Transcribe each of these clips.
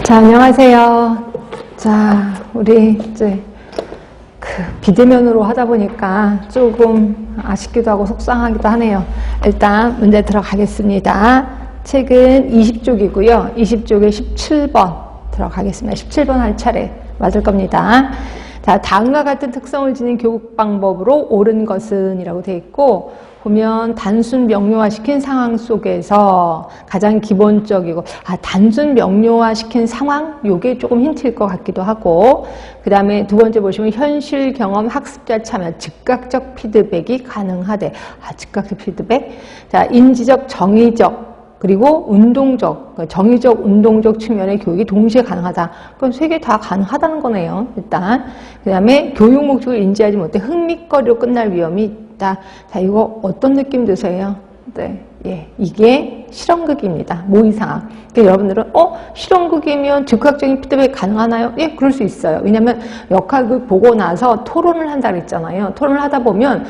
자, 안녕하세요. 자, 우리 이제 비대면으로 하다 보니까 조금 아쉽기도 하고 속상하기도 하네요. 일단 문제 들어가겠습니다. 책은 20쪽이고요. 20쪽에 17번 들어가겠습니다. 17번 할 차례 맞을 겁니다. 자, 다음과 같은 특성을 지닌 교육 방법으로 옳은 것은 이라고 되어 있고, 보면 단순 명료화시킨 상황 속에서 가장 기본적이고, 단순 명료화시킨 상황? 요게 조금 힌트일 것 같기도 하고, 그 다음에 두 번째 보시면 현실 경험 학습자 참여, 즉각적 피드백이 가능하대. 즉각적 피드백. 자, 인지적, 정의적, 그리고 운동적, 정의적, 운동적 측면의 교육이 동시에 가능하다. 그럼 세 개 다 가능하다는 거네요, 일단. 그 다음에 교육 목적을 인지하지 못해 흥미거리로 끝날 위험이 있다. 자, 이거 어떤 느낌 드세요? 네, 예, 이게 실험극입니다. 모의상황. 그러니까 여러분들은, 실험극이면 즉각적인 피드백이 가능하나요? 예, 그럴 수 있어요. 왜냐면 역할극 보고 나서 토론을 한다 그랬잖아요. 토론을 하다 보면,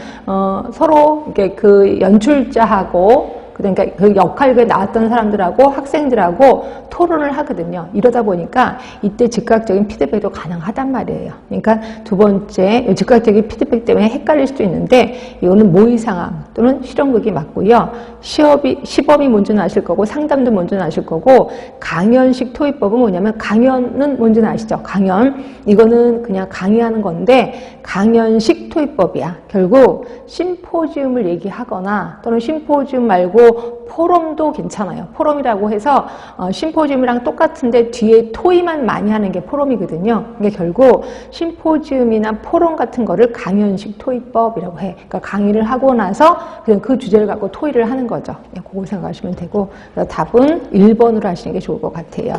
서로, 이렇게 그 연출자하고, 그러니까 그 역할에 나왔던 사람들하고 학생들하고 토론을 하거든요. 이러다 보니까 이때 즉각적인 피드백도 가능하단 말이에요. 그러니까 두 번째 즉각적인 피드백 때문에 헷갈릴 수도 있는데 이거는 모의 상황 또는 실험극이 맞고요. 시범이 뭔지는 아실 거고 상담도 뭔지는 아실 거고 강연식 토의법은 뭐냐면 강연은 뭔지는 아시죠? 강연. 이거는 그냥 강의하는 건데 강연식 토의법이야. 결국 심포지움을 얘기하거나 또는 심포지움 말고 포럼도 괜찮아요. 포럼이라고 해서 심포지움이랑 똑같은데 뒤에 토의만 많이 하는 게 포럼이거든요. 이게 결국 심포지움이나 포럼 같은 거를 강연식 토의법이라고 해. 그러니까 강의를 하고 나서 그냥 그 주제를 갖고 토의를 하는 거죠. 그거 생각하시면 되고 답은 1번으로 하시는 게 좋을 것 같아요.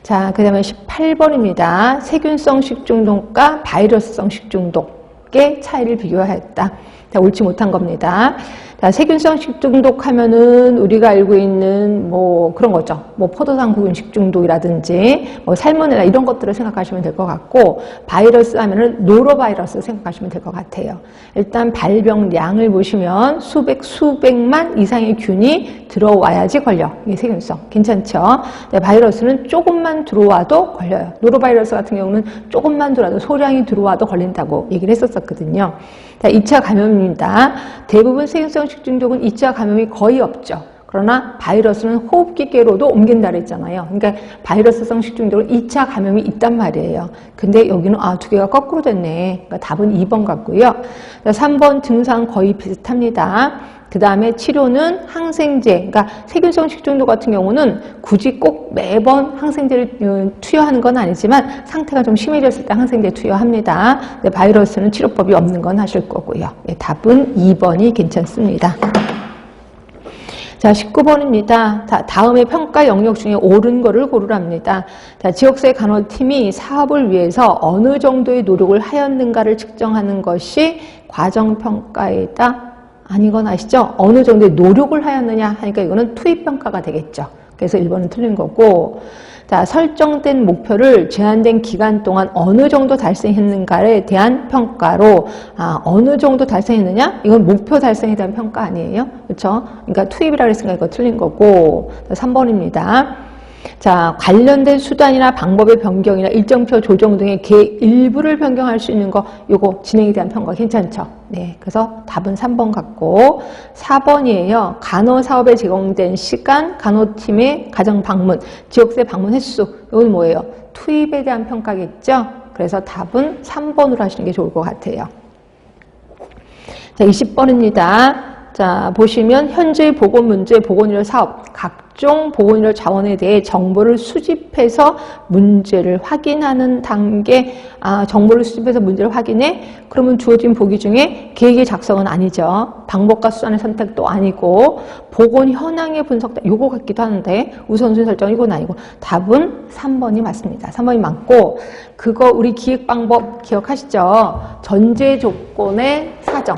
자, 그 다음에 18번입니다. 세균성 식중독과 바이러스성 식중독의 차이를 비교하였다. 자, 옳지 못한 겁니다. 자, 세균성 식중독 하면은 우리가 알고 있는 뭐 그런 거죠. 뭐 포도당구균 식중독이라든지 뭐 살모넬라 이런 것들을 생각하시면 될 것 같고, 바이러스 하면은 노로바이러스 생각하시면 될 것 같아요. 일단 발병량을 보시면 수백만 이상의 균이 들어와야지 걸려. 이게 세균성. 괜찮죠? 네, 바이러스는 조금만 들어와도 걸려요. 노로바이러스 같은 경우는 조금만 들어와도 소량이 들어와도 걸린다고 얘기를 했었거든요. 자, 2차 감염입니다. 대부분 세균성 식중독은 2차 감염이 거의 없죠. 그러나 바이러스는 호흡기계로도 옮긴다 그랬잖아요. 그러니까 바이러스성 식중독은 2차 감염이 있단 말이에요. 근데 여기는 두 개가 거꾸로 됐네. 그러니까 답은 2번 같고요. 3번 증상 거의 비슷합니다. 그 다음에 치료는 항생제, 그러니까 세균성 식중독 같은 경우는 굳이 꼭 매번 항생제를 투여하는 건 아니지만 상태가 좀 심해졌을 때 항생제 투여합니다. 바이러스는 치료법이 없는 건 하실 거고요. 네, 답은 2번이 괜찮습니다. 자, 19번입니다. 자, 다음의 평가 영역 중에 옳은 거를 고르랍니다. 자, 지역사회 간호팀이 사업을 위해서 어느 정도의 노력을 하였는가를 측정하는 것이 과정평가이다. 아니건 아시죠? 어느 정도의 노력을 하였느냐 하니까 이거는 투입평가가 되겠죠. 그래서 1번은 틀린 거고, 자, 설정된 목표를 제한된 기간 동안 어느 정도 달성했는가에 대한 평가로, 어느 정도 달성했느냐? 이건 목표 달성에 대한 평가 아니에요? 그렇죠? 그러니까 투입이라고 했으니까 이거 틀린 거고, 3번입니다. 자, 관련된 수단이나 방법의 변경이나 일정표 조정 등의 개 일부를 변경할 수 있는 거, 요거 진행에 대한 평가 괜찮죠? 네, 그래서 답은 3번 같고, 4번이에요. 간호사업에 제공된 시간, 간호팀의 가정 방문, 지역세 방문 횟수, 이건 뭐예요? 투입에 대한 평가겠죠? 그래서 답은 3번으로 하시는 게 좋을 것 같아요. 자, 20번입니다. 자, 보시면 현재 보건문제, 보건의료 사업, 각종 보건의료 자원에 대해 정보를 수집해서 문제를 확인하는 단계. 정보를 수집해서 문제를 확인해? 그러면 주어진 보기 중에 계획의 작성은 아니죠. 방법과 수단의 선택도 아니고 보건 현황의 분석, 요거 같기도 하는데 우선순위 설정 이건 아니고 답은 3번이 맞습니다. 3번이 맞고, 그거 우리 기획 방법 기억하시죠? 전제 조건의 사정.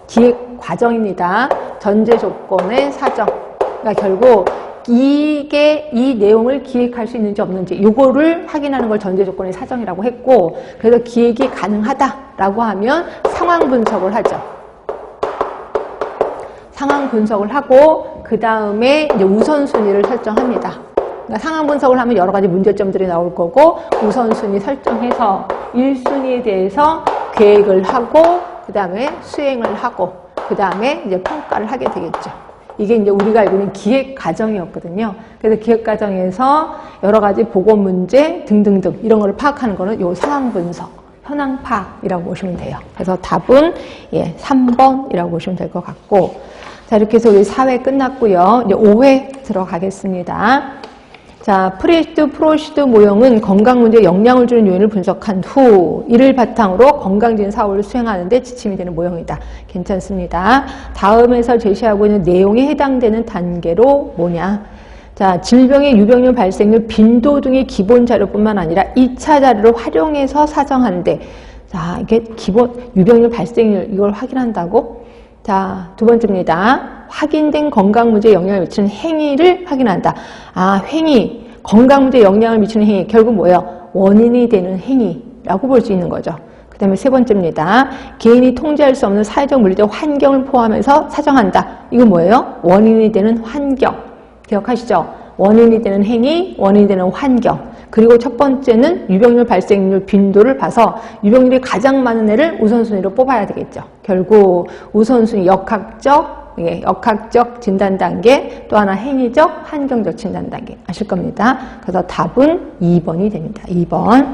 기획 과정입니다. 전제 조건의 사정. 그러니까 결국 이 내용을 기획할 수 있는지 없는지 요거를 확인하는 걸 전제 조건의 사정이라고 했고, 그래서 기획이 가능하다라고 하면 상황 분석을 하죠. 상황 분석을 하고 그 다음에 이제 우선순위를 설정합니다. 그러니까 상황 분석을 하면 여러 가지 문제점들이 나올 거고 우선순위 설정해서 1순위에 대해서 계획을 하고 그 다음에 수행을 하고 그 다음에 이제 평가를 하게 되겠죠. 이게 이제 우리가 알고 있는 기획 과정이었거든요. 그래서 기획 과정에서 여러 가지 보고 문제 등등등 이런 거를 파악하는 거는 요 상황 분석, 현황 파악이라고 보시면 돼요. 그래서 답은 3번이라고 보시면 될 것 같고, 자 이렇게 해서 우리 4회 끝났고요. 이제 5회 들어가겠습니다. 자, 프리시드, 프로시드 모형은 건강 문제에 영향을 주는 요인을 분석한 후 이를 바탕으로 건강진 사업을 수행하는 데 지침이 되는 모형이다. 괜찮습니다. 다음에서 제시하고 있는 내용에 해당되는 단계로 뭐냐? 자, 질병의 유병률 발생률, 빈도 등의 기본 자료뿐만 아니라 2차 자료를 활용해서 사정하는데, 자, 이게 기본 유병률 발생률 이걸 확인한다고? 자, 두 번째입니다. 확인된 건강 문제에 영향을 미치는 행위를 확인한다. 아, 행위, 건강 문제에 영향을 미치는 행위, 결국 뭐예요? 원인이 되는 행위라고 볼 수 있는 거죠. 그 다음에 세 번째입니다. 개인이 통제할 수 없는 사회적 물리적 환경을 포함해서 사정한다. 이건 뭐예요? 원인이 되는 환경. 기억하시죠? 원인이 되는 행위, 원인이 되는 환경. 그리고 첫 번째는 유병률 발생률 빈도를 봐서 유병률이 가장 많은 애를 우선순위로 뽑아야 되겠죠. 결국 우선순위 역학적 진단 단계, 또 하나 행위적, 환경적 진단 단계 아실 겁니다. 그래서 답은 2번이 됩니다. 2번.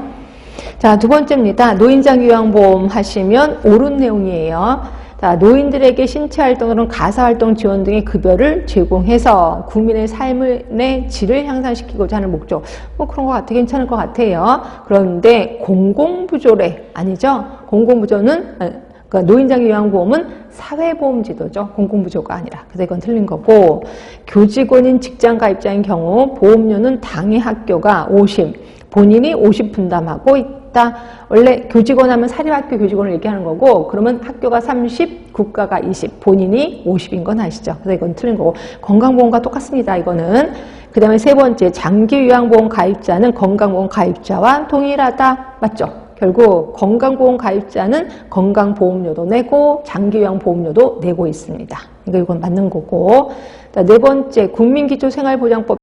자, 두 번째입니다. 노인장 요양보험 하시면 옳은 내용이에요. 자, 노인들에게 신체활동, 가사활동 지원 등의 급여를 제공해서 국민의 삶의 질을 향상시키고자 하는 목적. 뭐 그런 것 같아. 괜찮을 것 같아요. 그런데 공공부조래 아니죠? 공공부조는 그러니까 노인장 요양보험은 사회보험제도죠. 공공부조가 아니라. 그래서 이건 틀린 거고, 교직원인 직장가입자인 경우 보험료는 당해 학교가 50, 본인이 50 분담하고 있다. 원래 교직원 하면 사립학교 교직원을 얘기하는 거고, 그러면 학교가 30, 국가가 20, 본인이 50인 건 아시죠? 그래서 이건 틀린 거고, 건강보험과 똑같습니다. 이거는. 그 다음에 세 번째, 장기요양보험 가입자는 건강보험 가입자와 동일하다. 맞죠? 결국 건강보험 가입자는 건강보험료도 내고 장기요양보험료도 내고 있습니다. 그러니까 이건 맞는 거고. 네 번째, 국민기초생활보장법